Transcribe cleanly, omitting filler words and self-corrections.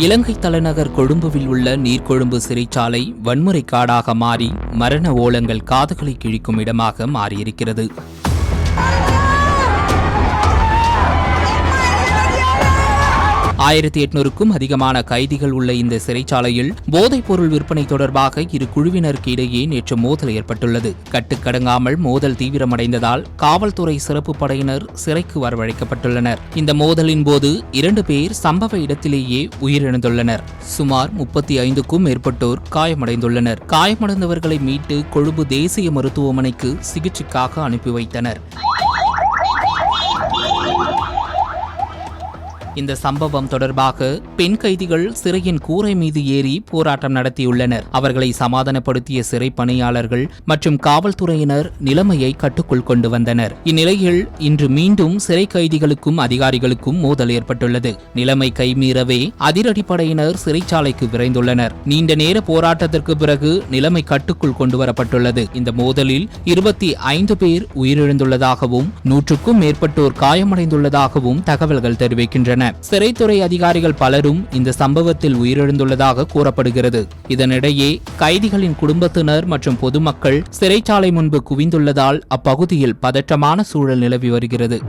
இலங்கை தலைநகர் கொழும்புவில் உள்ள நீர்கொழும்பு சிறைச்சாலை வன்முறை காடாக மாறி மரண ஓலங்கள் காதுகளை கிழிக்கும் இடமாக மாறியிருக்கிறது. 1800க்கும் அதிகமான கைதிகள் உள்ள இந்த சிறைச்சாலையில் போதைப் பொருள் விற்பனை தொடர்பாக இரு குழுவினருக்கு இடையே நேற்று மோதல் ஏற்பட்டுள்ளது. கட்டுக்கடங்காமல் மோதல் தீவிரமடைந்ததால் காவல்துறை சிறப்பு படையினர் சிறைக்கு வரவழைக்கப்பட்டுள்ளனர். இந்த மோதலின் போது 2 பேர் சம்பவ இடத்திலேயே உயிரிழந்துள்ளனர். சுமார் 35க்கும் மேற்பட்டோர் காயமடைந்துள்ளனர். காயமடைந்தவர்களை மீட்டு கொழும்பு தேசிய மருத்துவமனைக்கு சிகிச்சைக்காக அனுப்பி வைத்தனர். இந்த சம்பவம் தொடர்பாக பெண் கைதிகள் சிறையின் கூரை மீது ஏறி போராட்டம் நடத்தியுள்ளனர். அவர்களை சமாதானப்படுத்திய சிறை பணியாளர்கள் மற்றும் காவல்துறையினர் நிலைமையை கட்டுக்குள் கொண்டு வந்தனர். இந்நிலையில் இன்று மீண்டும் சிறை கைதிகளுக்கும் அதிகாரிகளுக்கும் மோதல் ஏற்பட்டுள்ளது. நிலைமை கைமீறவே அதிரடிப்படையினர் சிறைச்சாலைக்கு விரைந்துள்ளனர். நீண்ட நேர போராட்டத்திற்கு பிறகு நிலைமை கட்டுக்குள் கொண்டுவரப்பட்டுள்ளது. இந்த மோதலில் 25 பேர் உயிரிழந்துள்ளதாகவும் 100க்கும் மேற்பட்டோர் காயமடைந்துள்ளதாகவும் தகவல்கள் தெரிவிக்கின்றன. சிறைத்துறை அதிகாரிகள் பலரும் இந்த சம்பவத்தில் உயிரிழந்துள்ளதாக கூறப்படுகிறது. இதனிடையே கைதிகளின் குடும்பத்தினர் மற்றும் பொதுமக்கள் சிறைச்சாலை முன்பு குவிந்துள்ளதால் அப்பகுதியில் பதற்றமான சூழல் நிலவி வருகிறது.